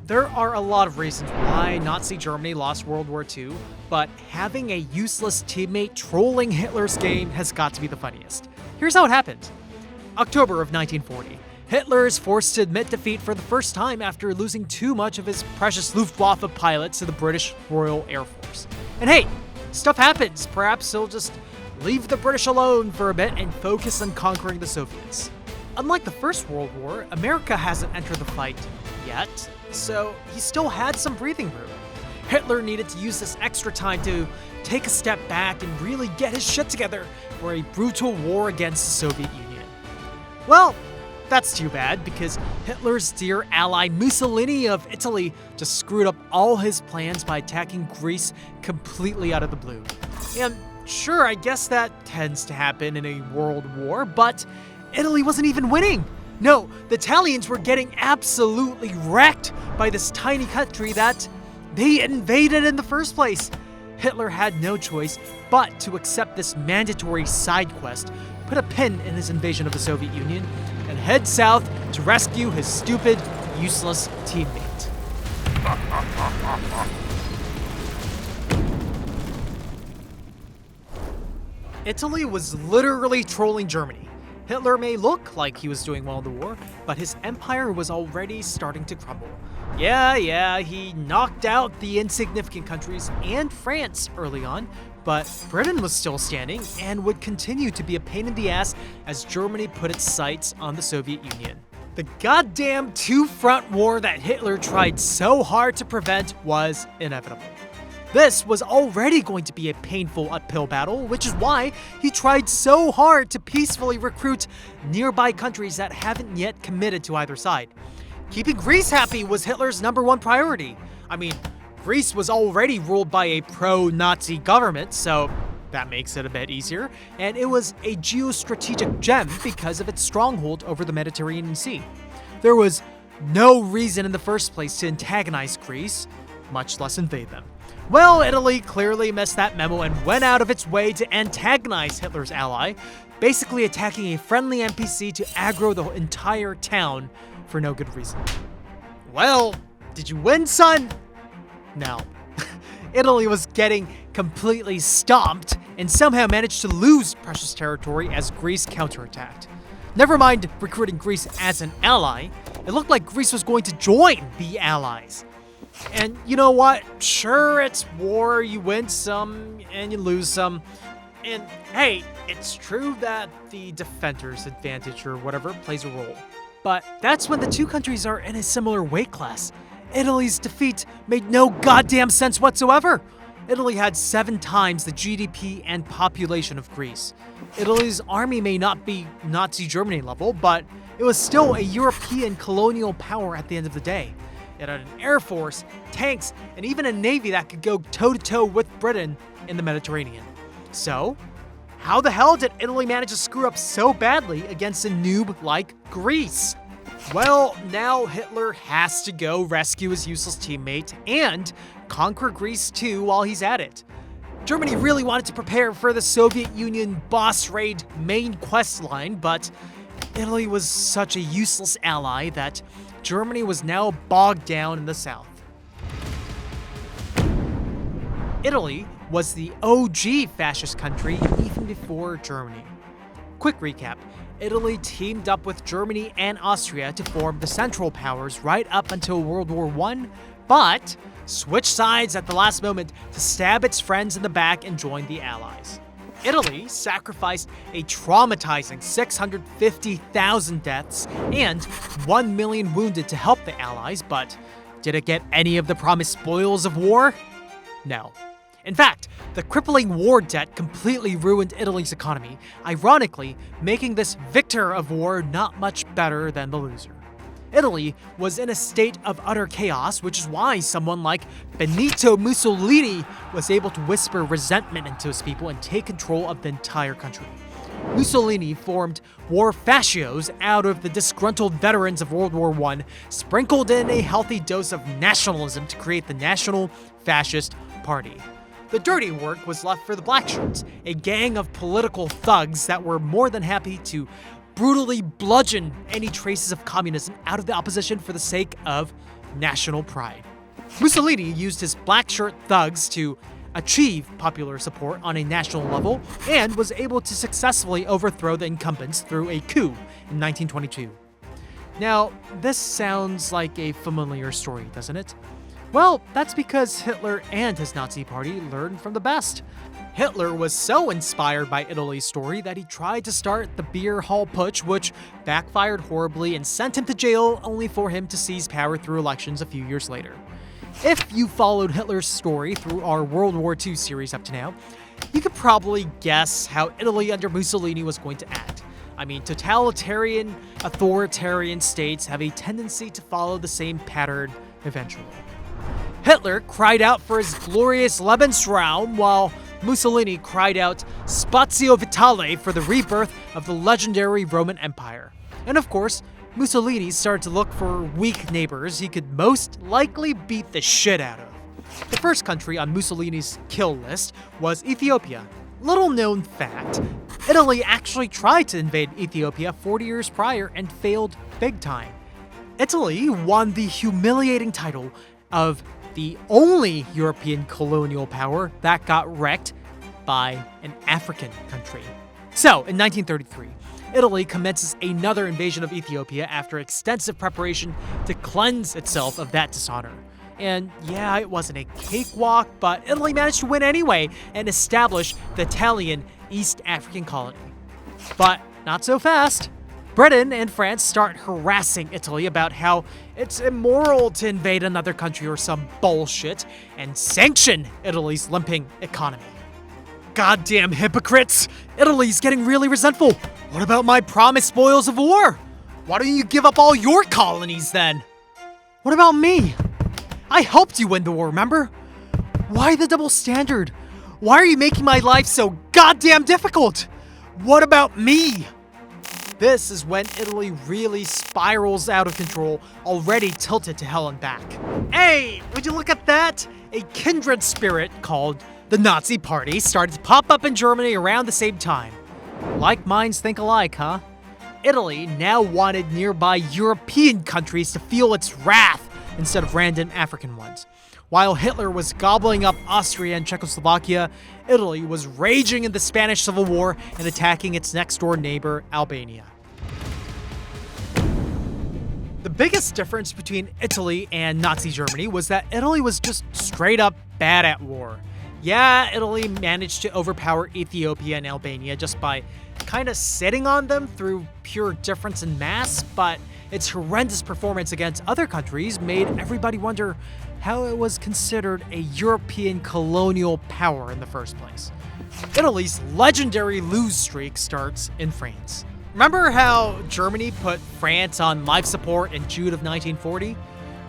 There are a lot of reasons why Nazi Germany lost World War II, but having a useless teammate trolling Hitler's game has got to be the funniest. Here's how it happened. October of 1940. Hitler is forced to admit defeat for the first time after losing too much of his precious Luftwaffe pilots to the British Royal Air Force. And hey, stuff happens. Perhaps he'll just leave the British alone for a bit and focus on conquering the Soviets. Unlike the First World War, America hasn't entered the fight yet, so he still had some breathing room. Hitler needed to use this extra time to take a step back and really get his shit together for a brutal war against the Soviet Union. Well, that's too bad, because Hitler's dear ally Mussolini of Italy just screwed up all his plans by attacking Greece completely out of the blue. And sure, I guess that tends to happen in a world war, but Italy wasn't even winning. No, the Italians were getting absolutely wrecked by this tiny country that they invaded in the first place. Hitler had no choice but to accept this mandatory side quest, put a pin in his invasion of the Soviet Union, and head south to rescue his stupid, useless teammate. Italy was literally trolling Germany. Hitler may look like he was doing well in the war, but his empire was already starting to crumble. Yeah, he knocked out the insignificant countries and France early on, but Britain was still standing and would continue to be a pain in the ass as Germany put its sights on the Soviet Union. The goddamn two-front war that Hitler tried so hard to prevent was inevitable. This was already going to be a painful uphill battle, which is why he tried so hard to peacefully recruit nearby countries that haven't yet committed to either side. Keeping Greece happy was Hitler's #1 priority. I mean, Greece was already ruled by a pro-Nazi government, so that makes it a bit easier, and it was a geostrategic gem because of its stronghold over the Mediterranean Sea. There was no reason in the first place to antagonize Greece, much less invade them. Well, Italy clearly missed that memo and went out of its way to antagonize Hitler's ally, basically attacking a friendly NPC to aggro the entire town for no good reason. Well, did you win, son? No. Italy was getting completely stomped and somehow managed to lose precious territory as Greece counterattacked. Never mind recruiting Greece as an ally, it looked like Greece was going to join the Allies. And you know what? Sure, it's war, you win some and you lose some. And hey, it's true that the defender's advantage or whatever plays a role. But that's when the two countries are in a similar weight class. Italy's defeat made no goddamn sense whatsoever. Italy had 7 times the GDP and population of Greece. Italy's army may not be Nazi Germany level, but it was still a European colonial power at the end of the day. It had an air force, tanks, and even a navy that could go toe-to-toe with Britain in the Mediterranean. So, how the hell did Italy manage to screw up so badly against a noob like Greece? Well, now Hitler has to go rescue his useless teammate and conquer Greece too while he's at it. Germany really wanted to prepare for the Soviet Union boss raid main quest line, but Italy was such a useless ally that Germany was now bogged down in the south. Italy was the OG fascist country even before Germany. Quick recap, Italy teamed up with Germany and Austria to form the Central Powers right up until World War I, but switched sides at the last moment to stab its friends in the back and join the Allies. Italy sacrificed a traumatizing 650,000 deaths and 1 million wounded to help the Allies, but did it get any of the promised spoils of war? No. In fact, the crippling war debt completely ruined Italy's economy, ironically making this victor of war not much better than the loser. Italy was in a state of utter chaos, which is why someone like Benito Mussolini was able to whisper resentment into his people and take control of the entire country. Mussolini formed war fascios out of the disgruntled veterans of World War I, sprinkled in a healthy dose of nationalism to create the National Fascist Party. The dirty work was left for the Black Shirts, a gang of political thugs that were more than happy to brutally bludgeon any traces of communism out of the opposition for the sake of national pride. Mussolini used his black shirt thugs to achieve popular support on a national level and was able to successfully overthrow the incumbents through a coup in 1922. Now, this sounds like a familiar story, doesn't it? Well, that's because Hitler and his Nazi party learned from the best. Hitler was so inspired by Italy's story that he tried to start the beer hall putsch, which backfired horribly and sent him to jail, only for him to seize power through elections a few years later. If you followed Hitler's story through our World War II series up to now, you could probably guess how Italy under Mussolini was going to act. I mean, totalitarian, authoritarian states have a tendency to follow the same pattern eventually. Hitler cried out for his glorious Lebensraum, while Mussolini cried out Spazio Vitale for the rebirth of the legendary Roman Empire. And of course, Mussolini started to look for weak neighbors he could most likely beat the shit out of. The first country on Mussolini's kill list was Ethiopia. Little known fact, Italy actually tried to invade Ethiopia 40 years prior and failed big time. Italy won the humiliating title of the only European colonial power that got wrecked by an African country. So, in 1933, Italy commences another invasion of Ethiopia after extensive preparation to cleanse itself of that dishonor. And yeah, it wasn't a cakewalk, but Italy managed to win anyway and establish the Italian East African colony. But not so fast. Britain and France start harassing Italy about how it's immoral to invade another country or some bullshit, and sanction Italy's limping economy. Goddamn hypocrites! Italy's getting really resentful. What about my promised spoils of war? Why don't you give up all your colonies then? What about me? I helped you win the war, remember? Why the double standard? Why are you making my life so goddamn difficult? What about me? This is when Italy really spirals out of control, already tilted to hell and back. Hey, would you look at that? A kindred spirit called the Nazi Party started to pop up in Germany around the same time. Like minds think alike, huh? Italy now wanted nearby European countries to feel its wrath instead of random African ones. While Hitler was gobbling up Austria and Czechoslovakia, Italy was raging in the Spanish Civil War and attacking its next-door neighbor, Albania. The biggest difference between Italy and Nazi Germany was that Italy was just straight up bad at war. Yeah, Italy managed to overpower Ethiopia and Albania just by kind of sitting on them through pure difference in mass, but its horrendous performance against other countries made everybody wonder how it was considered a European colonial power in the first place. Italy's legendary lose streak starts in France. Remember how Germany put France on life support in June of 1940?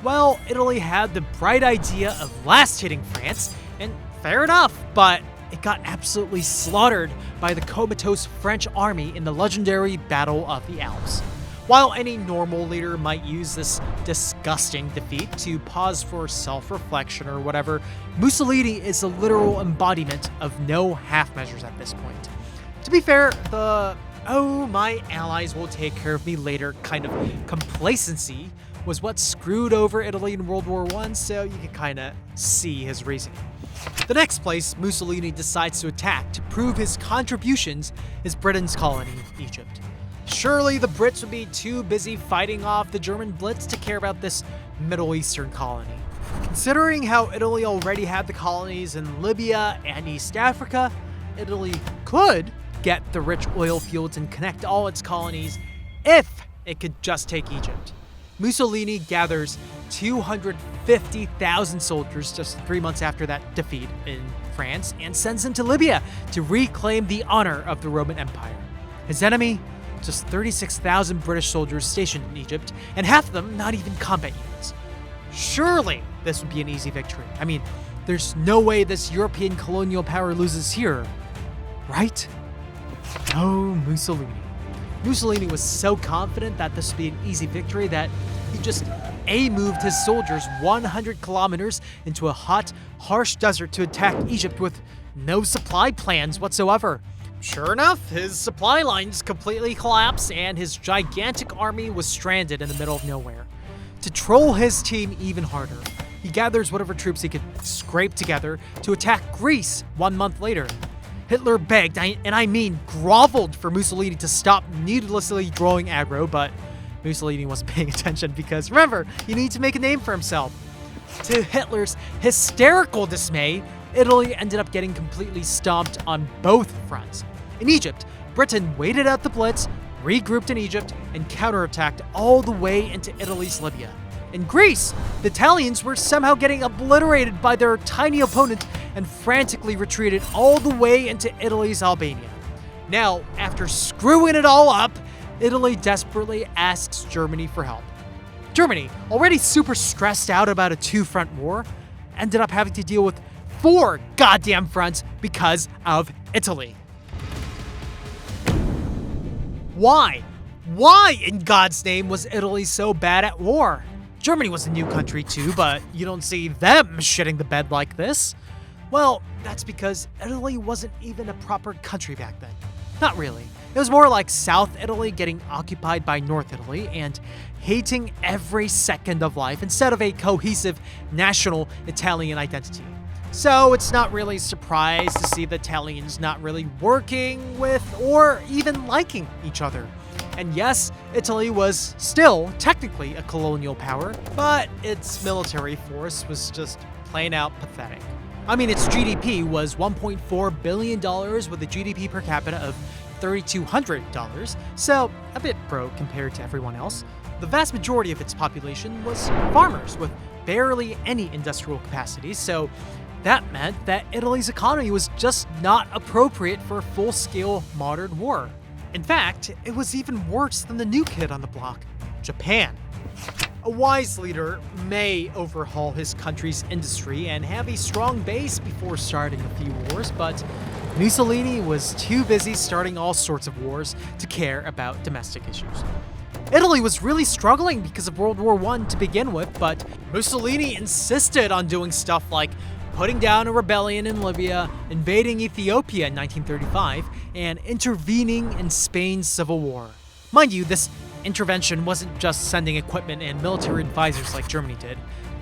Well, Italy had the bright idea of last-hitting France, and fair enough, but it got absolutely slaughtered by the comatose French army in the legendary Battle of the Alps. While any normal leader might use this disgusting defeat to pause for self-reflection or whatever, Mussolini is a literal embodiment of no half measures at this point. To be fair, the "oh, my allies will take care of me later" kind of complacency was what screwed over Italy in World War I, so you can kind of see his reasoning. The next place Mussolini decides to attack to prove his contributions is Britain's colony, Egypt. Surely the Brits would be too busy fighting off the German Blitz to care about this Middle Eastern colony. Considering how Italy already had the colonies in Libya and East Africa, Italy could get the rich oil fields and connect all its colonies if it could just take Egypt. Mussolini gathers 250,000 soldiers just 3 months after that defeat in France and sends them to Libya to reclaim the honor of the Roman Empire. His enemy? Just 36,000 British soldiers stationed in Egypt, and half of them not even combat units. Surely this would be an easy victory. I mean, there's no way this European colonial power loses here, right? Oh, Mussolini. Mussolini was so confident that this would be an easy victory that he just moved his soldiers 100 kilometers into a hot, harsh desert to attack Egypt with no supply plans whatsoever. Sure enough, his supply lines completely collapsed and his gigantic army was stranded in the middle of nowhere. to troll his team even harder. He gathers whatever troops he could scrape together to attack Greece 1 month later. Hitler begged, and I mean groveled, for Mussolini to stop needlessly drawing aggro, but Mussolini wasn't paying attention because, remember, he needs to make a name for himself. To Hitler's hysterical dismay, Italy ended up getting completely stomped on both fronts. In Egypt, Britain waited out the Blitz, regrouped in Egypt, and counterattacked all the way into Italy's Libya. In Greece, the Italians were somehow getting obliterated by their tiny opponent and frantically retreated all the way into Italy's Albania. Now, after screwing it all up, Italy desperately asks Germany for help. Germany, already super stressed out about a two-front war, ended up having to deal with 4 goddamn fronts because of Italy. Why? Why, in God's name, was Italy so bad at war? Germany was a new country too, but you don't see them shitting the bed like this. Well, that's because Italy wasn't even a proper country back then. Not really. It was more like South Italy getting occupied by North Italy and hating every second of life instead of a cohesive national Italian identity. So it's not really a surprise to see the Italians not really working with or even liking each other. And yes, Italy was still technically a colonial power, but its military force was just plain out pathetic. I mean, its GDP was $1.4 billion with a GDP per capita of $3,200, so a bit broke compared to everyone else. The vast majority of its population was farmers with barely any industrial capacity, so that meant that Italy's economy was just not appropriate for a full-scale modern war. In fact, it was even worse than the new kid on the block, Japan. A wise leader may overhaul his country's industry and have a strong base before starting a few wars, but Mussolini was too busy starting all sorts of wars to care about domestic issues. Italy was really struggling because of World War I to begin with, but Mussolini insisted on doing stuff like putting down a rebellion in Libya, invading Ethiopia in 1935, and intervening in Spain's civil war. Mind you, this intervention wasn't just sending equipment and military advisors like Germany did.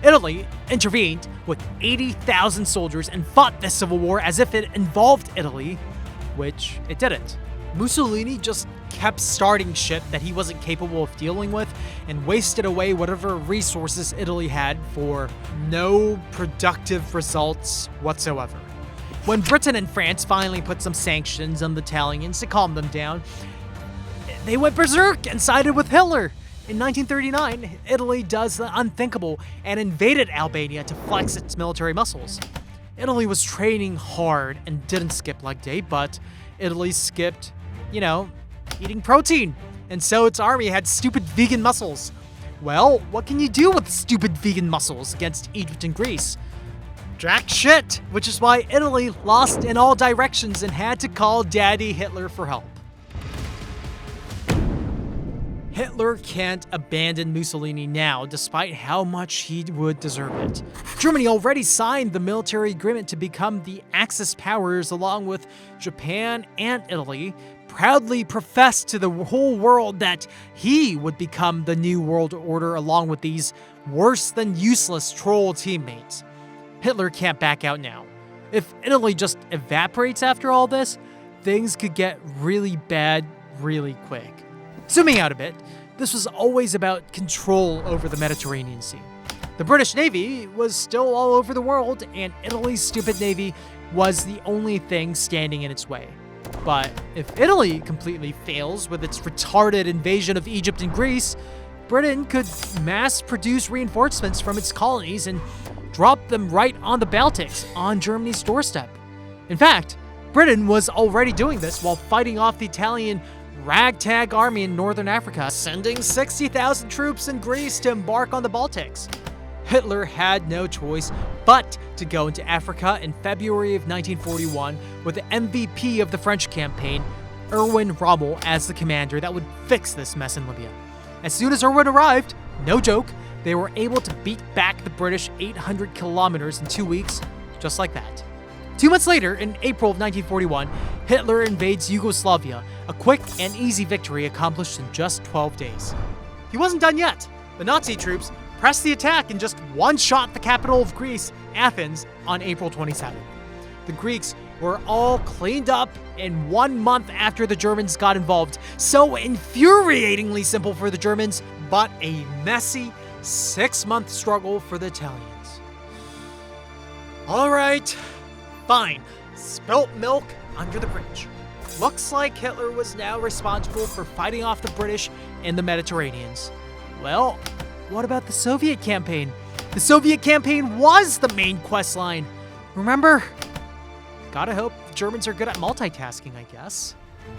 Italy intervened with 80,000 soldiers and fought this civil war as if it involved Italy, which it didn't. Mussolini just kept starting shit that he wasn't capable of dealing with and wasted away whatever resources Italy had for no productive results whatsoever. When Britain and France finally put some sanctions on the Italians to calm them down, they went berserk and sided with Hitler. In 1939, Italy does the unthinkable and invaded Albania to flex its military muscles. Italy was training hard and didn't skip leg day, but Italy skipped, eating protein. And so its army had stupid vegan muscles. Well, what can you do with stupid vegan muscles against Egypt and Greece? Jack shit, which is why Italy lost in all directions and had to call Daddy Hitler for help. Hitler can't abandon Mussolini now, despite how much he would deserve it. Germany already signed the military agreement to become the Axis powers along with Japan and Italy, proudly professed to the whole world that he would become the new world order along with these worse than useless troll teammates. Hitler can't back out now. If Italy just evaporates after all this, things could get really bad really quick. Zooming out a bit, this was always about control over the Mediterranean Sea. The British Navy was still all over the world, and Italy's stupid navy was the only thing standing in its way. But if Italy completely fails with its retarded invasion of Egypt and Greece, Britain could mass-produce reinforcements from its colonies and drop them right on the Baltics, on Germany's doorstep. In fact, Britain was already doing this while fighting off the Italian ragtag army in northern Africa, sending 60,000 troops in Greece to embark on the Baltics. Hitler had no choice but to go into Africa in February of 1941 with the MVP of the French campaign, Erwin Rommel, as the commander that would fix this mess in Libya. As soon as Erwin arrived, no joke, they were able to beat back the British 800 kilometers in 2 weeks, just like that. 2 months later, in April of 1941, Hitler invades Yugoslavia, a quick and easy victory accomplished in just 12 days. He wasn't done yet. The Nazi troops pressed the attack and just one-shot the capital of Greece, Athens, on April 27th. The Greeks were all cleaned up in 1 month after the Germans got involved. So infuriatingly simple for the Germans, but a messy 6-month struggle for the Italians. All right, fine. Spilt milk under the bridge. Looks like Hitler was now responsible for fighting off the British in the Mediterraneans. Well, what about the Soviet campaign? The Soviet campaign was the main quest line. Remember? Gotta hope the Germans are good at multitasking, I guess.